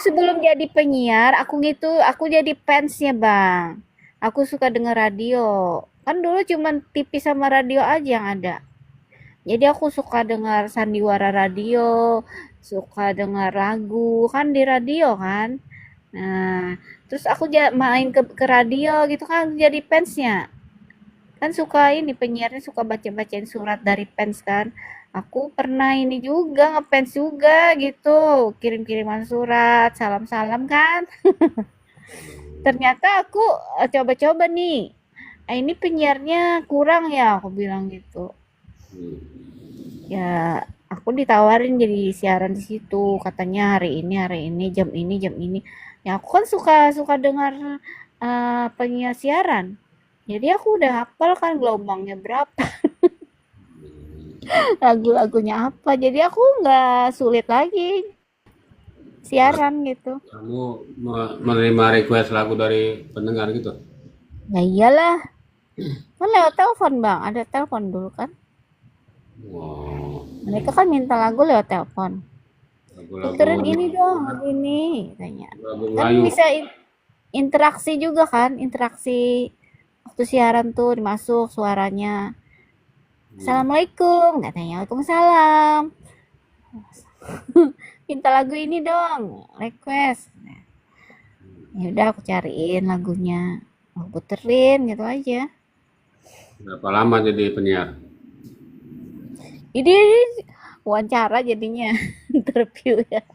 sebelum jadi penyiar, aku jadi fansnya Bang. Aku suka denger radio. Kan dulu cuman TV sama radio aja yang ada. Jadi aku suka dengar sandiwara radio, suka dengar lagu kan di radio kan. Nah, terus aku main ke radio gitu kan jadi fansnya. Kan suka ini penyiarnya suka baca-bacain surat dari fans kan. Aku pernah ini juga ngefans juga gitu, kirim-kiriman surat, salam-salam kan. Ternyata aku coba-coba nih. Ini penyiarnya kurang ya, aku bilang gitu. Ya, aku ditawarin jadi siaran di situ. Katanya hari ini, jam ini. Ya, aku kan suka suka dengar penyiar siaran. Jadi aku udah hafal kan gelombangnya berapa, lagu-lagunya apa. Jadi aku nggak sulit lagi Berarti siaran gitu. kamu menerima request lagu dari pendengar gitu. Ya iyalah, kan lewat telepon bang, ada telepon dulu kan. Wow, Mereka kan minta lagu lewat telepon. lagu-lagu Puterin ini dong, lagu ini, tanya. lagu Kan Melayu. bisa interaksi juga kan, interaksi waktu siaran tuh dimasuk suaranya. Hmm. Assalamualaikum, katanya. Waalaikumsalam. Minta lagu ini dong, request. Ya udah aku cariin lagunya, aku puterin gitu aja. Berapa lama jadi penyiar? Ini wawancara jadinya interview ya.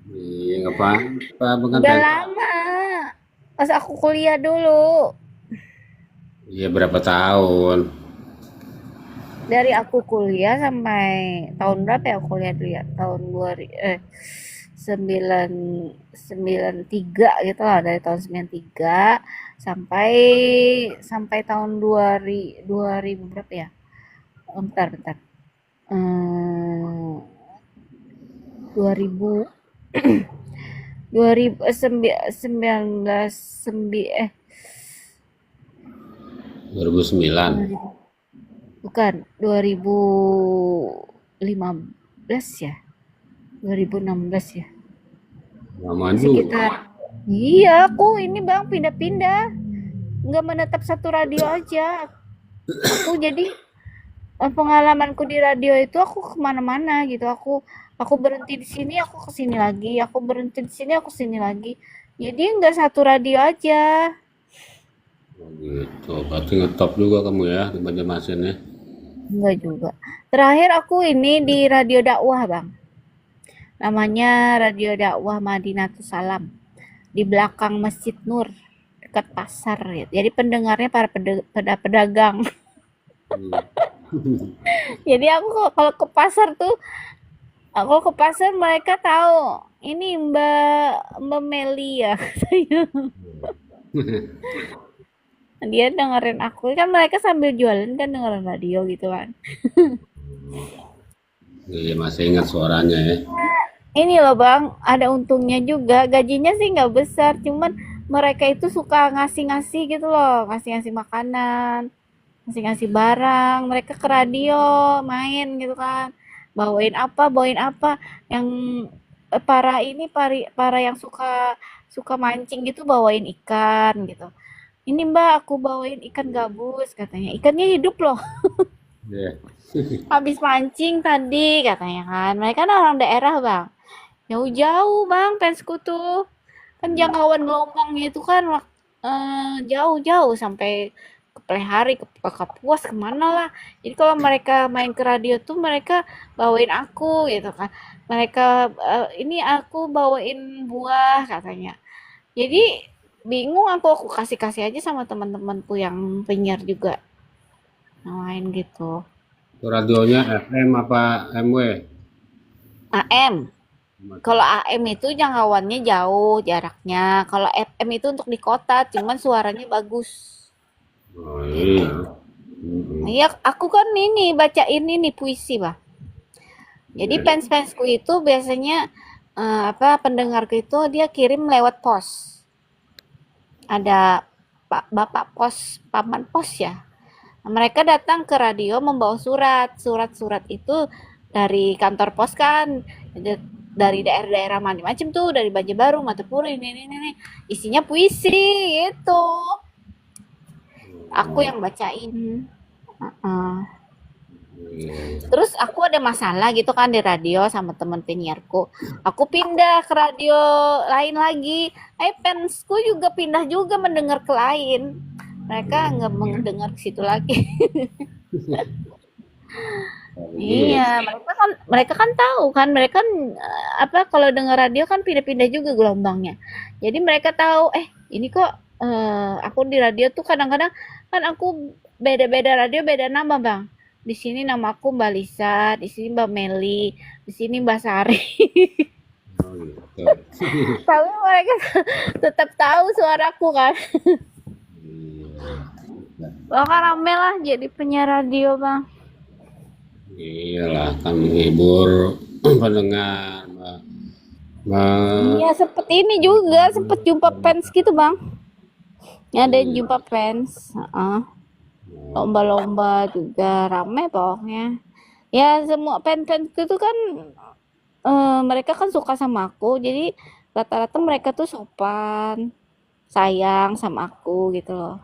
Iya, apa Udah pengantin? lama. Pas aku kuliah dulu. Iya, berapa tahun? Dari aku kuliah sampai tahun berapa ya aku kuliah dulu ya? Tahun 2000 sembilan sembilan tiga gitu lah, dari tahun 93 sampai sampai tahun 2000 berapa ya? Oh, bentar. Hmm, 2000 2000 19 2009. 2000, bukan 2015 ya? 2016 ya? Lama juga. Sekitar iya, aku ini Bang pindah-pindah, nggak menetap satu radio aja. Aku jadi pengalamanku di radio itu aku kemana-mana gitu. Aku berhenti di sini, aku ke sini lagi. Aku berhenti di sini, aku sini lagi. Jadi nggak satu radio aja. Oh, gitu. Berarti ngetop juga kamu ya di Banjarmasin ya. Enggak juga. Terakhir aku ini di radio dakwah, Bang. Namanya Radio Dakwah Madinatus Salam. Di belakang Masjid Nur, dekat pasar ya. Jadi pendengarnya para pedagang. Hmm. Jadi kalau ke pasar tuh, aku ke pasar mereka tahu ini Mbak Mbak Meli ya katanya. Dia dengerin aku kan, mereka sambil jualan kan dengerin radio gitu kan. Iya, masih ingat suaranya ya. Ini loh Bang, ada untungnya juga. Gajinya sih nggak besar, cuman mereka itu suka ngasih-ngasih gitu loh, ngasih-ngasih makanan, ngasih-ngasih barang. Mereka ke radio main gitu kan, bawain apa yang para yang suka suka mancing gitu bawain ikan gitu. Ini Mbak, aku bawain ikan gabus katanya. Ikannya hidup loh. Iya. Habis mancing tadi katanya kan. Mereka kan orang daerah, Bang. Jauh-jauh, Bang, fansku tuh. Kan jangkauan gelombangnya itu kan jauh-jauh sampai ke Plehari, ke Kapuas, kemana lah. Jadi kalau mereka main ke radio tuh mereka bawain aku gitu kan. Mereka ini aku bawain buah katanya. Jadi bingung aku kasih-kasih aja sama teman-temanku yang penyiar juga. Yang lain gitu. Itu radionya FM apa MW? AM. Kalau AM itu jangkauannya jauh jaraknya. Kalau FM itu untuk di kota, cuman suaranya bagus. Oh Gitu. iya. Mm-mm. Iya, aku kan ini bacain ini puisi, Bah. Jadi Iya. fans-fansku itu biasanya apa pendengarku itu dia kirim lewat pos. Ada Pak Bapak pos, paman pos ya. Nah, mereka datang ke radio membawa surat. Surat-surat itu dari kantor pos kan. dari daerah-daerah macam-macam tuh, dari Banjarbaru, Matapuram, ini. Isinya puisi gitu. Aku Oh, yang bacain. Heeh. iya. Terus aku ada masalah gitu kan di radio sama temen penyiarku. Aku pindah ke radio lain lagi. Fansku juga pindah juga mendengar ke lain. Mereka nggak mendengar ke situ lagi. Baru juga. Iya, mereka kan tahu kan, mereka kan apa kalau dengar radio kan pindah-pindah juga gelombangnya. Jadi mereka tahu, ini kok aku di radio tuh kadang-kadang kan aku beda-beda radio beda nama bang. Di sini nama aku Mbak Lisa, di sini Mbak Meli, di sini Mbak Sari. Oh, gitu. Tapi mereka tetap tahu suaraku kan. Iya. Bahkan rame lah jadi penyiar radio bang. Iyalah, kan menghibur pendengar, Mbak. Mbak. Iya sempet ini juga, sempet jumpa fans gitu bang. Ada yang jumpa fans. Heeh. Lomba-lomba juga rame pokoknya. Ya semua fans-fans itu kan mereka kan suka sama aku. Jadi rata-rata mereka tuh sopan, sayang sama aku gitu loh.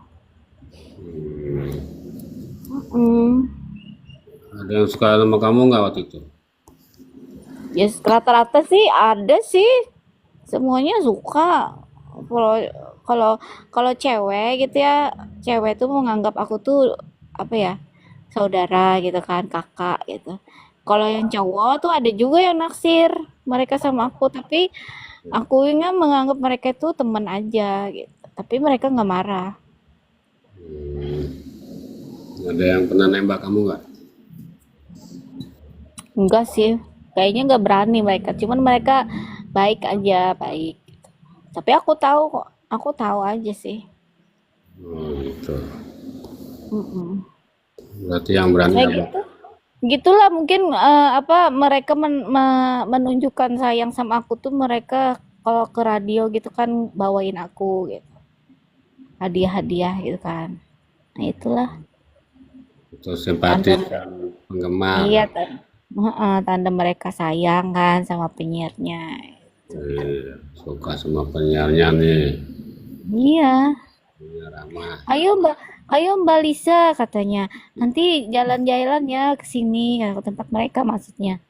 Hmm, Mm. ada yang suka sama kamu nggak waktu itu? Ya rata-rata sih ada sih. Semuanya suka. Kalau kalau kalau cewek gitu ya, cewek tuh menganggap aku tuh apa ya? Saudara gitu kan, kakak gitu. Kalau yang cowok tuh ada juga yang naksir mereka sama aku, tapi aku ingat menganggap mereka itu teman aja gitu. Tapi mereka nggak marah. Hmm, ada yang pernah nembak kamu nggak? Enggak sih, kayaknya nggak berani mereka. Cuman mereka baik aja, baik. Tapi aku tahu kok, aku tahu aja sih. Oh, gitu. Mm-mm. Berarti yang berani Kayak nembak. gitu. Gitulah mungkin apa mereka menunjukkan sayang sama aku tuh mereka kalau ke radio gitu kan bawain aku gitu. Hadiah-hadiah gitu kan. Nah, itulah Itu tanda simpatis dan penggemar. iya tanda mereka sayang kan sama penyiarnya. Iya, suka sama penyiarnya nih. Iya. Penyiar ramah. Ayo Mbak Lisa katanya. Nanti jalan-jalan ya ke sini ke tempat mereka maksudnya.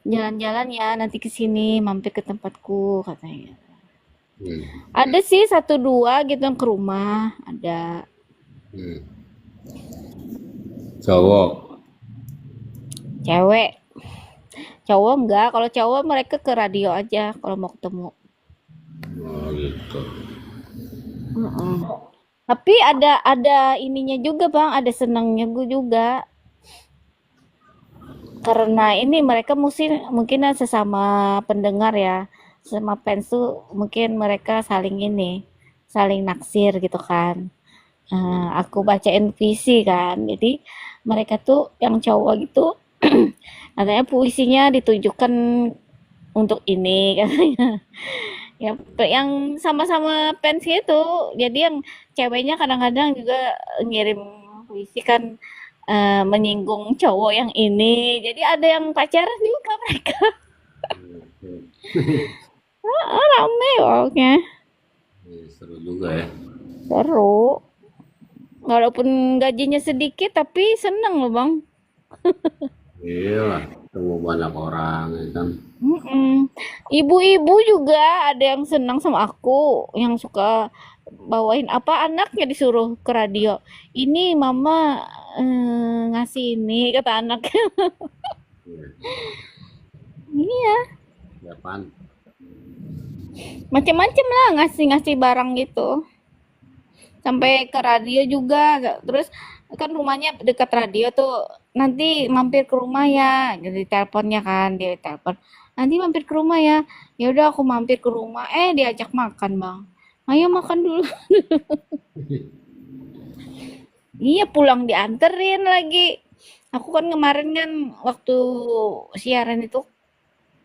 Jalan-jalan ya nanti ke sini mampir ke tempatku katanya. Hmm, Ada sih satu dua gitu yang ke rumah, ada hmm. Cowok. cewek. Cowok enggak, kalau cowok mereka ke radio aja kalau mau ketemu. Oh, gitu. Mm-mm. Tapi ada ininya juga bang, ada senangnya gue juga. Karena ini mereka mungkin sesama pendengar ya, sama fans tuh mungkin mereka saling ini, saling naksir gitu kan. Aku bacain puisi kan, jadi mereka tuh yang cowok gitu katanya puisinya ditujukan untuk ini katanya. Ya, yang sama-sama fans gitu. Jadi yang ceweknya kadang-kadang juga ngirim puisi kan menyinggung cowok yang ini. Jadi ada yang pacaran juga mereka. Rame pokoknya. Seru juga ya. Seru. Walaupun gajinya sedikit tapi seneng loh bang. Iya lah, ketemu banyak orang ya kan. Mm-mm. Ibu-ibu juga ada yang senang sama aku, yang suka bawain apa anaknya disuruh ke radio. Ini mama ngasih ini kata anaknya. Iya, Iya, Japan. macam-macam lah ngasih-ngasih barang gitu. Sampai ke radio juga. Terus kan rumahnya dekat radio tuh. Nanti mampir ke rumah ya. Jadi teleponnya kan dia telepon. Nanti mampir ke rumah ya. Ya udah aku mampir ke rumah. Diajak makan bang. Ayo makan dulu. Iya pulang dianterin lagi. Aku kan kemarin kan waktu siaran itu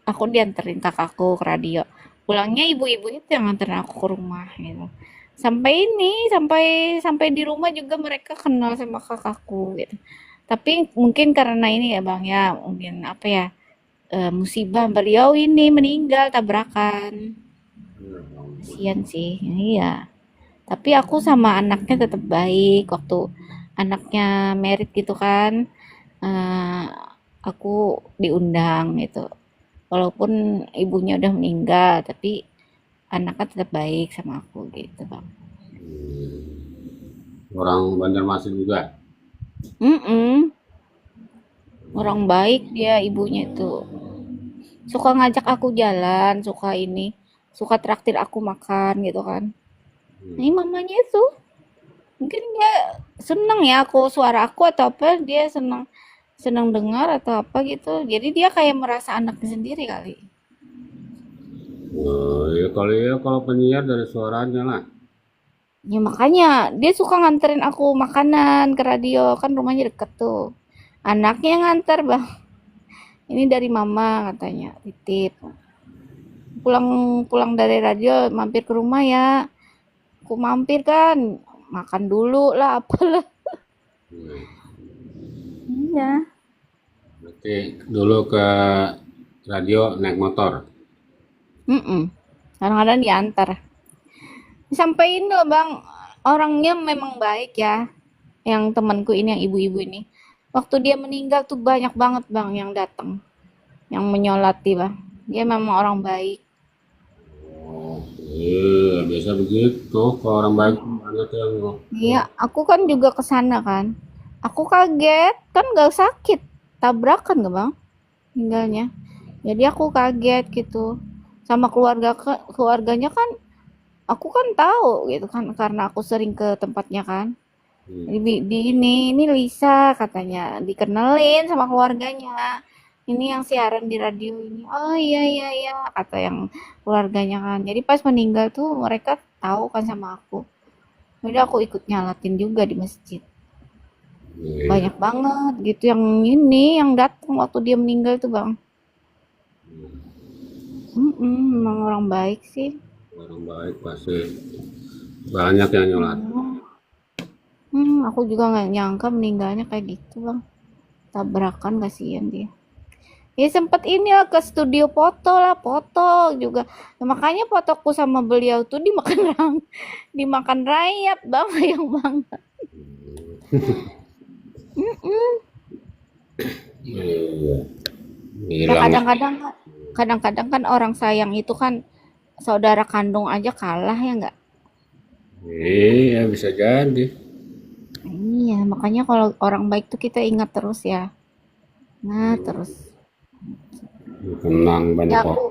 aku dianterin kakakku ke radio. Pulangnya ibu-ibu itu yang nganterin aku ke rumah gitu. Sampai ini, sampai sampai di rumah juga mereka kenal sama kakakku gitu. Tapi mungkin karena ini ya Bang ya, mungkin apa ya? musibah beliau ini meninggal tabrakan. Kasian sih, iya. Tapi aku sama anaknya tetap baik waktu anaknya merit gitu kan. eh, aku diundang gitu. Walaupun ibunya udah meninggal, tapi anaknya tetap baik sama aku gitu, Bang. Orang Banjarmasin juga. Mm-mm. Orang baik dia ibunya itu. Suka ngajak aku jalan, suka ini, suka traktir aku makan gitu kan. Ini mamanya itu mungkin dia seneng ya aku suara aku atau apa dia seneng seneng dengar atau apa gitu. Jadi dia kayak merasa anaknya sendiri kali. Oh, ya kalau penyiar dari suaranya lah. Ya makanya dia suka nganterin aku makanan ke radio kan rumahnya deket tuh. Anaknya yang nganter bang. Ini dari mama katanya titip. Pulang pulang dari radio mampir ke rumah ya. Aku mampir kan makan dulu lah apalah. Iya. Berarti dulu ke radio naik motor. Mm. Kadang-kadang diantar. Sampaiin loh bang, orangnya memang baik ya. Yang temanku ini, yang ibu-ibu ini. Waktu dia meninggal tuh banyak banget bang yang datang, yang menyolati bang. Dia memang orang baik. Oh, iya, biasa begitu. Kalau orang baik banyak yang Iya, aku kan juga ke sana kan. Aku kaget, kan gak sakit. Tabrakan gak bang, tinggalnya. Jadi aku kaget gitu. Sama keluarganya kan, aku kan tahu gitu kan, karena aku sering ke tempatnya kan. Ini Lisa katanya dikenalin sama keluarganya. Ini yang siaran di radio ini. Oh iya iya iya kata yang keluarganya kan. Jadi pas meninggal tuh mereka tahu kan sama aku. Jadi aku ikut nyalatin juga di masjid. iya, Banyak banget gitu yang ini yang datang waktu dia meninggal tuh bang. Memang orang baik sih. orang baik pasti banyak yang nyolat. Aku juga nggak nyangka meninggalnya kayak gitu bang. Tabrakan kasihan dia. Ya sempet ini lah ke studio foto lah, foto juga. Ya, makanya fotoku sama beliau tuh dimakan dimakan rayap bang, sayang banget. Iya, Ya hilang. kadang-kadang kan orang sayang itu kan saudara kandung aja kalah ya nggak? Iya, bisa jadi. Iya, makanya kalau orang baik tuh kita ingat terus ya. Nah, terus. Tenang Ya banyak aku, orang.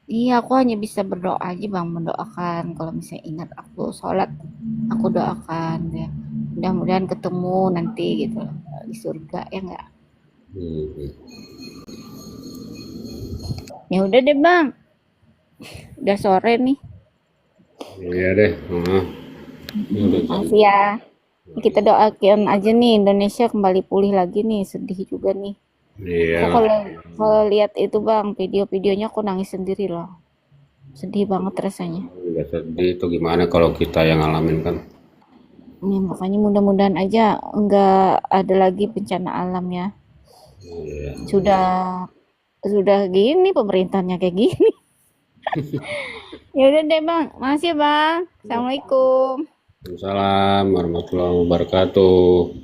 iya aku hanya bisa berdoa aja bang, mendoakan. Kalau misalnya ingat aku sholat, aku doakan ya. Mudah-mudahan ketemu nanti gitu di surga ya nggak? Ya udah deh bang, udah sore nih. Iya deh. Ini udah jam. Makasih ya. Kita doakan aja nih Indonesia kembali pulih lagi nih. Sedih juga nih. Iya Aku lah. kalau lihat itu bang, video-videonya aku nangis sendiri loh. Sedih banget rasanya. Udah sedih itu gimana kalau kita yang ngalamin kan. Ya, makanya mudah-mudahan aja nggak ada lagi bencana alam ya. Iya. Sudah sudah gini pemerintahnya kayak gini. Ya udah deh bang, makasih ya bang. Assalamualaikum. Waalaikumsalam warahmatullahi wabarakatuh.